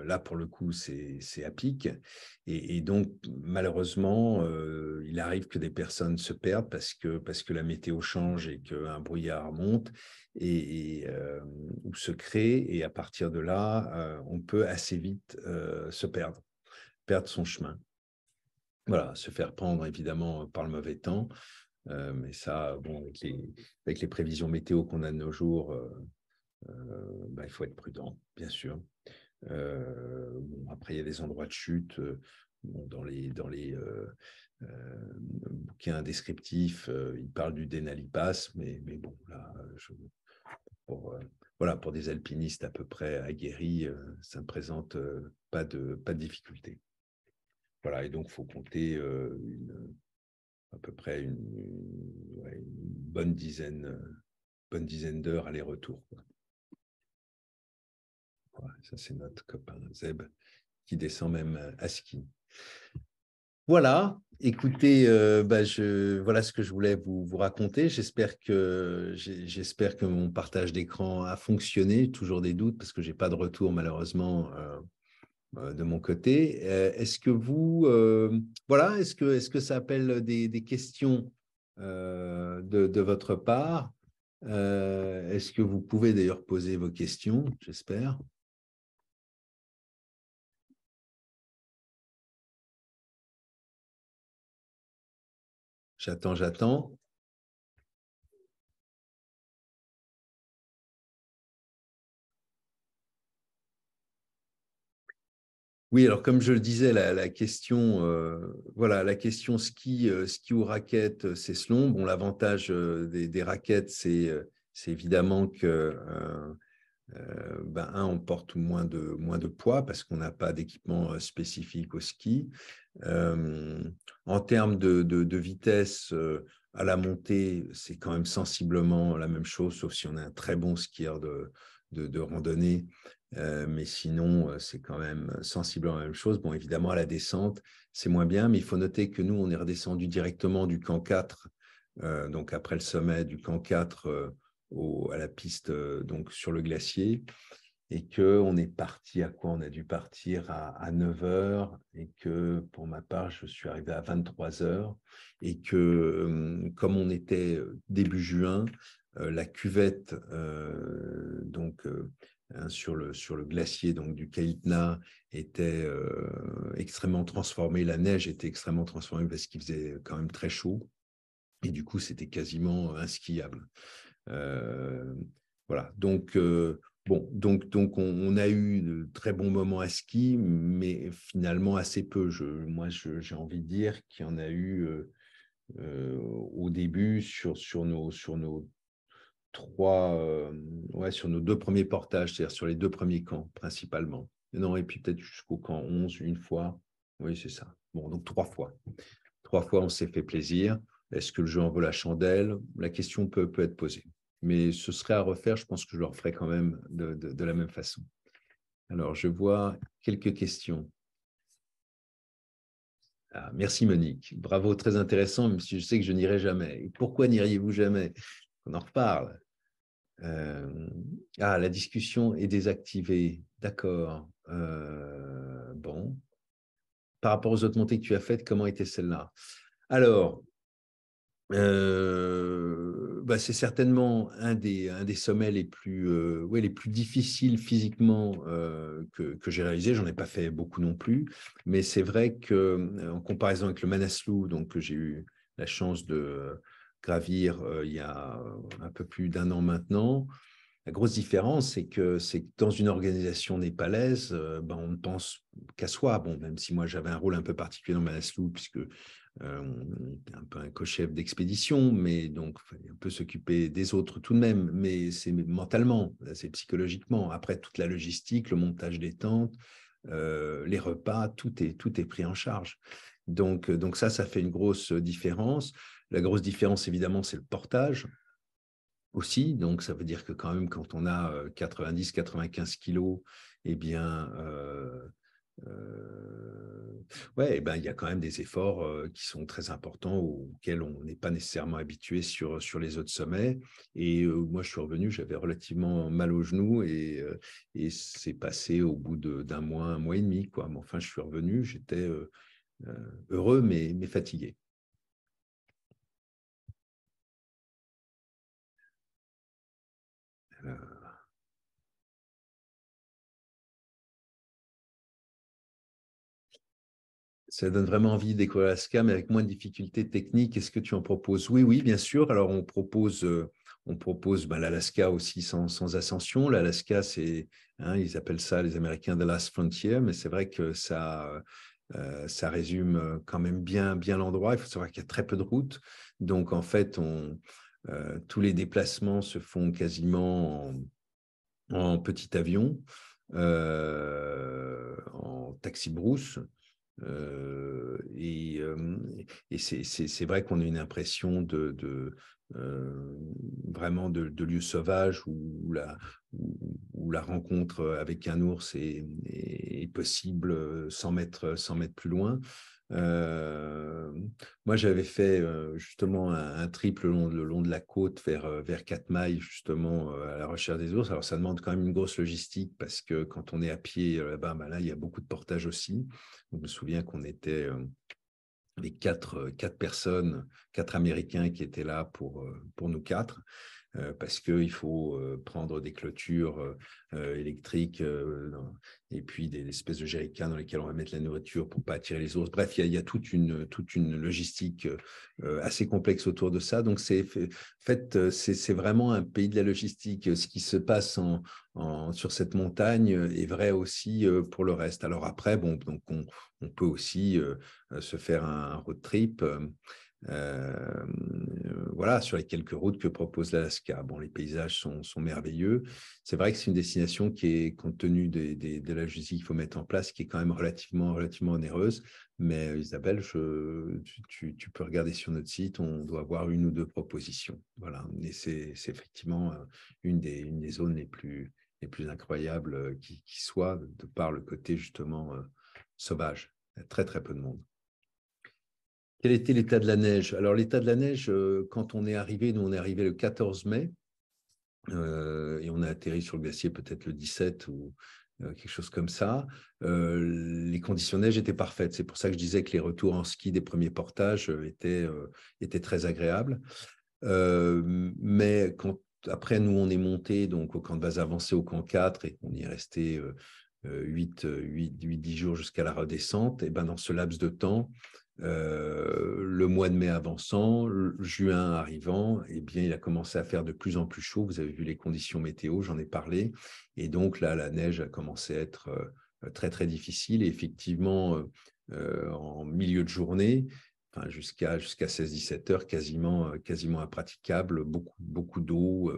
là, pour le coup, c'est à pic. Et donc, malheureusement, il arrive que des personnes se perdent parce que la météo change et qu'un brouillard monte ou se crée. Et à partir de là, on peut assez vite se perdre son chemin. Voilà, se faire prendre évidemment par le mauvais temps, mais ça, bon, avec les prévisions météo qu'on a de nos jours, bah, il faut être prudent, bien sûr. Bon, après, il y a des endroits de chute. Bon, dans les bouquins descriptifs, ils parlent du Denali Pass, mais bon, là, voilà, pour des alpinistes à peu près aguerris, ça ne présente pas de difficulté. Voilà, et donc, il faut compter à peu près une bonne dizaine d'heures aller-retour. Voilà, ça, c'est notre copain Zeb qui descend même à ski. Voilà, écoutez, bah, voilà ce que je voulais vous raconter. J'espère que mon partage d'écran a fonctionné. Toujours des doutes parce que je n'ai pas de retour malheureusement de mon côté. Est-ce que voilà, est-ce que ça appelle des questions de votre part? Est-ce que vous pouvez d'ailleurs poser vos questions, j'espère? J'attends. Oui, alors comme je le disais, la question, voilà, la question ski, ski ou raquette, c'est selon. Bon, l'avantage des raquettes, c'est évidemment que on porte moins de poids parce qu'on n'a pas d'équipement spécifique au ski. En termes de vitesse à la montée, c'est quand même sensiblement la même chose, sauf si on est un très bon skieur de randonnée. Mais sinon, c'est quand même sensiblement la même chose. Bon, évidemment, à la descente, c'est moins bien, mais il faut noter que nous, on est redescendu directement du camp 4, donc après le sommet du camp 4 à la piste donc sur le glacier, et qu'on est parti à quoi? On a dû partir à 9 heures, et que pour ma part, je suis arrivé à 23 heures, et que comme on était début juin, la cuvette sur le glacier donc, du Kaitna était extrêmement transformée, la neige était extrêmement transformée parce qu'il faisait quand même très chaud, et du coup, c'était quasiment inskiable. Voilà, donc bon, donc on a eu de très bons moments à ski, mais finalement assez peu. Moi, j'ai envie de dire qu'il y en a eu au début sur nos trois, sur nos deux premiers portages, c'est-à-dire sur les deux premiers camps principalement. Non, et puis peut-être jusqu'au camp 11 une fois. Oui, c'est ça. Bon, donc 3 fois. 3 fois, on s'est fait plaisir. Est-ce que le jeu en vaut la chandelle? La question peut être posée. Mais ce serait à refaire, je pense que je le referai quand même de la même façon. Alors, je vois quelques questions. Ah, merci Monique. Bravo, très intéressant, même si je sais que je n'irai jamais. Et pourquoi n'iriez-vous jamais? On en reparle. La discussion est désactivée. D'accord. Bon. Par rapport aux autres montées que tu as faites, comment était celle-là? Alors, c'est certainement un des sommets les plus difficiles physiquement que j'ai réalisé. J'en ai pas fait beaucoup non plus, mais c'est vrai que en comparaison avec le Manaslu, donc que j'ai eu la chance de gravir il y a un peu plus d'1 an maintenant, la grosse différence, c'est que dans une organisation népalaise, on ne pense qu'à soi. Bon, même si moi j'avais un rôle un peu particulier dans Manaslu, puisque on était un peu un co-chef d'expédition, mais donc il fallait un peu s'occuper des autres tout de même. Mais c'est mentalement, c'est psychologiquement. Après, toute la logistique, le montage des tentes, les repas, tout est pris en charge. Donc ça fait une grosse différence. La grosse différence, évidemment, c'est le portage aussi. Donc, ça veut dire que quand même, quand on a 90-95 kilos, eh bien, il y a quand même des efforts qui sont très importants auxquels on n'est pas nécessairement habitué sur les autres sommets. Et moi, je suis revenu, j'avais relativement mal au genou, et c'est passé au bout d'un mois, 1 mois et demi, quoi. Mais enfin, je suis revenu, j'étais heureux, mais fatigué. Euh, Ça donne vraiment envie de découvrir l'Alaska, mais avec moins de difficultés techniques. Est-ce que tu en proposes? Oui, oui, bien sûr. Alors, on propose l'Alaska aussi sans ascension. L'Alaska, ils appellent ça, les Américains, The Last Frontier, mais c'est vrai que ça résume quand même bien l'endroit. Il faut savoir qu'il y a très peu de routes. Donc, en fait, tous les déplacements se font quasiment en petit avion, en taxi-brousse. Et c'est vrai qu'on a une impression vraiment de lieu sauvage où la rencontre avec un ours est possible sans mettre plus loin. Euh, Moi, j'avais fait justement un trip le long de la côte vers Katmai, justement à la recherche des ours. Alors, ça demande quand même une grosse logistique parce que quand on est à pied là-bas, là, il y a beaucoup de portage aussi. Je me souviens qu'on était avec quatre personnes quatre Américains qui étaient là pour nous quatre. Parce qu'il faut prendre des clôtures électriques et puis des espèces de jerrycans dans lesquels on va mettre la nourriture pour ne pas attirer les ours. Bref, il y a toute une logistique assez complexe autour de ça. Donc, c'est vraiment un pays de la logistique. Ce qui se passe sur cette montagne est vrai aussi pour le reste. Alors après, bon, donc on peut aussi se faire un road trip. Voilà, sur les quelques routes que propose l'Alaska. Bon, les paysages sont merveilleux. C'est vrai que c'est une destination qui est, compte tenu de la logistique qu'il faut mettre en place, qui est quand même relativement onéreuse. Mais Isabelle, tu peux regarder sur notre site, on doit avoir une ou deux propositions. Voilà, et c'est effectivement une des zones les plus incroyables qui soit, de par le côté justement sauvage. Il y a très, très peu de monde. Quel était l'état de la neige? Alors, l'état de la neige, quand on est arrivé, nous, on est arrivé le 14 mai et on a atterri sur le glacier peut-être le 17 ou quelque chose comme ça. Les conditions de neige étaient parfaites. C'est pour ça que je disais que les retours en ski des premiers portages étaient très agréables. Mais après, nous, on est monté donc, au camp de base avancé, au camp 4, et on y est resté 8-10 jours jusqu'à la redescente. Et ben, dans ce laps de temps, le mois de mai avançant, juin arrivant, eh bien, il a commencé à faire de plus en plus chaud. Vous avez vu les conditions météo, j'en ai parlé. Et donc là, la neige a commencé à être très, très difficile. Et effectivement, en milieu de journée, enfin, jusqu'à 16-17 heures, quasiment impraticable, beaucoup d'eau.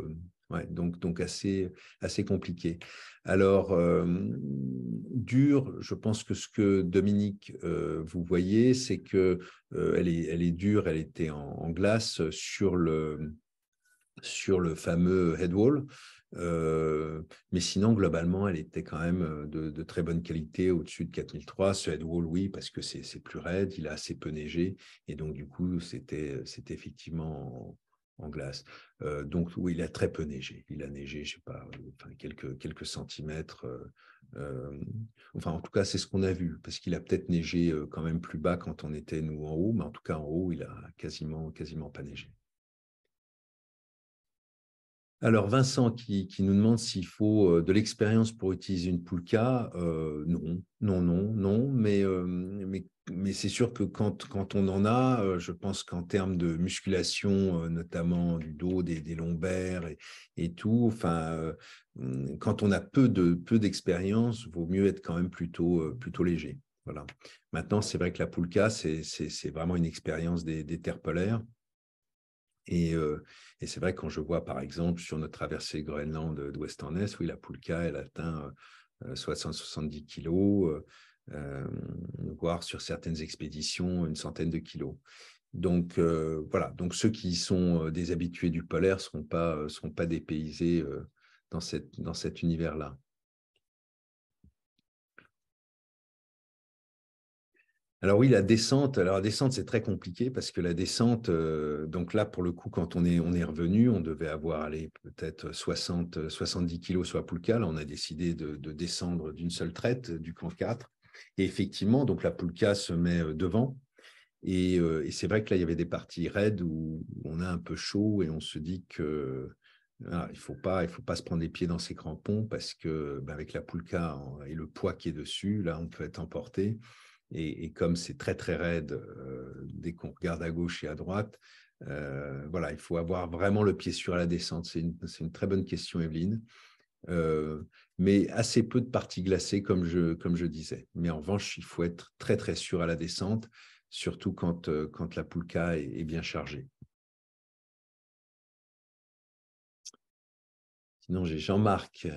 Ouais, donc assez compliqué. Alors, dure, je pense que ce que Dominique, vous voyez, c'est que elle est dure, elle était en glace sur le fameux headwall. Mais sinon, globalement, elle était quand même de très bonne qualité, au-dessus de 4003. Ce headwall, oui, parce que c'est plus raide, il a assez peu neigé, et donc du coup, c'était effectivement en glace. Donc oui, il a très peu neigé. Il a neigé, je sais pas, enfin, quelques centimètres. Enfin, en tout cas, c'est ce qu'on a vu, parce qu'il a peut-être neigé quand même plus bas quand on était, nous, en haut, mais en tout cas, en haut, il a quasiment pas neigé. Alors, Vincent qui nous demande s'il faut de l'expérience pour utiliser une Poulka. Non, mais c'est sûr que quand on en a, je pense qu'en termes de musculation, notamment du dos, des lombaires et tout, enfin, quand on a peu d'expérience, vaut mieux être quand même plutôt léger. Voilà. Maintenant, c'est vrai que la Poulka, c'est vraiment une expérience des terres polaires. Et c'est vrai, quand je vois, par exemple, sur notre traversée Groenland d'ouest en est, oui, la Poulka, elle atteint 60-70 kilos, voire sur certaines expéditions, une centaine de kilos. Donc, voilà. Donc, ceux qui sont des habitués du polaire ne seront pas dépaysés dans cet univers-là. Alors oui, la descente. Alors la descente, c'est très compliqué parce que la descente, donc là, pour le coup, quand on est revenu, on devait avoir allé peut-être 70 kilos sur la Poulka. Là, on a décidé de descendre d'une seule traite du camp 4. Et effectivement, donc la Poulka se met devant. Et c'est vrai que là, il y avait des parties raides où on a un peu chaud et on se dit que il faut pas se prendre les pieds dans ces crampons parce que avec la Poulka et le poids qui est dessus, là, on peut être emporté. Et comme c'est très, très raide, dès qu'on regarde à gauche et à droite, voilà, il faut avoir vraiment le pied sûr à la descente. C'est une très bonne question, Evelyne. Mais assez peu de parties glacées, comme je disais. Mais en revanche, il faut être très, très sûr à la descente, surtout quand la Poulka est bien chargée. Sinon, j'ai Jean-Marc.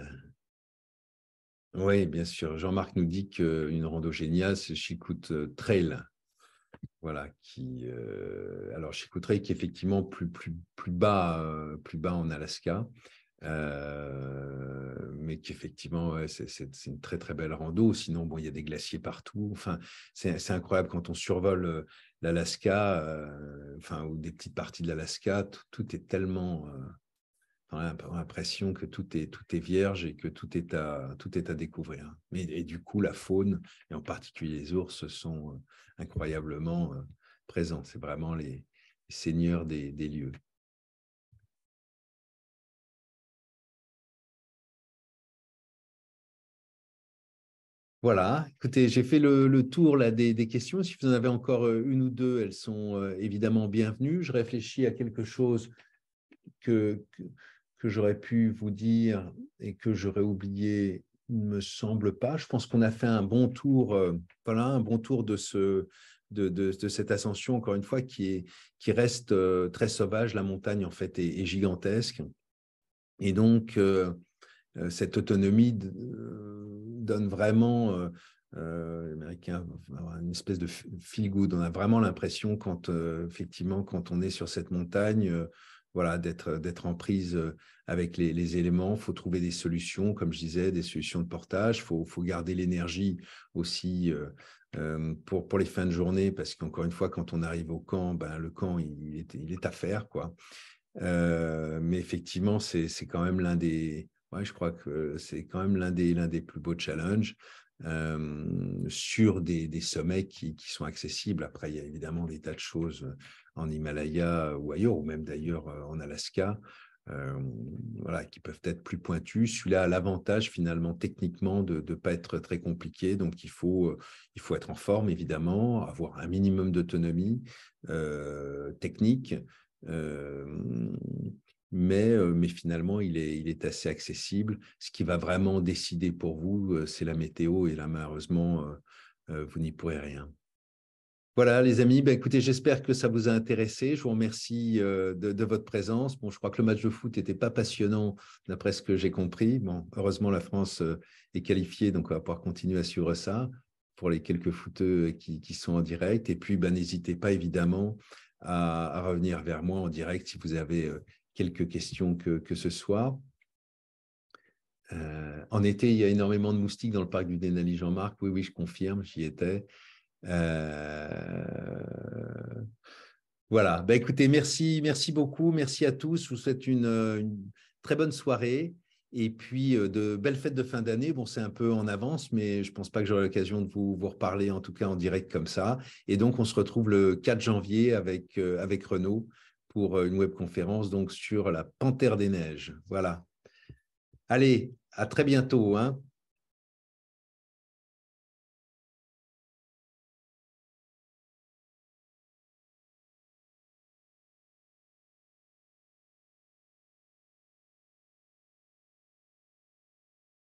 Oui, bien sûr. Jean-Marc nous dit qu'une rando géniale, c'est Chilkoot Trail. Voilà, alors Chilkoot Trail qui est effectivement plus bas en Alaska, mais qui effectivement, ouais, c'est une très très belle rando. Sinon, bon, il y a des glaciers partout. Enfin, c'est incroyable quand on survole l'Alaska, enfin, ou des petites parties de l'Alaska, tout est tellement. On a l'impression que tout est vierge et que tout est à découvrir. Et du coup, la faune, et en particulier les ours, sont incroyablement présents. C'est vraiment seigneur des lieux. Voilà, écoutez, j'ai fait le tour là, des questions. Si vous en avez encore une ou deux, elles sont évidemment bienvenues. Je réfléchis à quelque chose que j'aurais pu vous dire et que j'aurais oublié, il ne me semble pas. Je pense qu'on a fait un bon tour, voilà, un bon tour de cette ascension, encore une fois, qui reste très sauvage. La montagne, en fait, est gigantesque. Et donc, cette autonomie donne vraiment, l'Américain, une espèce de feel good. On a vraiment l'impression, effectivement, quand on est sur cette montagne, voilà, d'être en prise avec les éléments. Il faut trouver des solutions, comme je disais, des solutions de portage. Il faut garder l'énergie aussi pour les fins de journée, parce qu'encore une fois, quand on arrive au camp, ben, le camp, il est à faire, quoi. Mais effectivement, c'est quand même je crois que c'est quand même l'un des plus beaux challenges sur des sommets qui sont accessibles. Après, il y a évidemment des tas de choses en Himalaya ou ailleurs, ou même d'ailleurs en Alaska, voilà, qui peuvent être plus pointues. Celui-là a l'avantage finalement techniquement de ne pas être très compliqué. Donc, il faut être en forme, évidemment, avoir un minimum d'autonomie technique. Mais finalement, il est assez accessible. Ce qui va vraiment décider pour vous, c'est la météo, et là, malheureusement, vous n'y pourrez rien. Voilà, les amis, ben, écoutez, j'espère que ça vous a intéressé. Je vous remercie de votre présence. Bon, je crois que le match de foot n'était pas passionnant, d'après ce que j'ai compris. Bon, heureusement, la France est qualifiée, donc on va pouvoir continuer à suivre ça pour les quelques footeux qui sont en direct. Et puis, ben, n'hésitez pas, évidemment, à revenir vers moi en direct si vous avez quelques questions que ce soit. En été, il y a énormément de moustiques dans le parc du Denali Jean-Marc. Oui, oui, je confirme, j'y étais. Euh, voilà. Ben, écoutez, merci beaucoup. Merci à tous. Je vous souhaite une très bonne soirée. Et puis, de belles fêtes de fin d'année. Bon, c'est un peu en avance, mais je ne pense pas que j'aurai l'occasion de vous reparler, en tout cas en direct comme ça. Et donc, on se retrouve le 4 janvier avec Renaud pour une webconférence donc, sur la Panthère des Neiges. Voilà. Allez, à très bientôt, hein.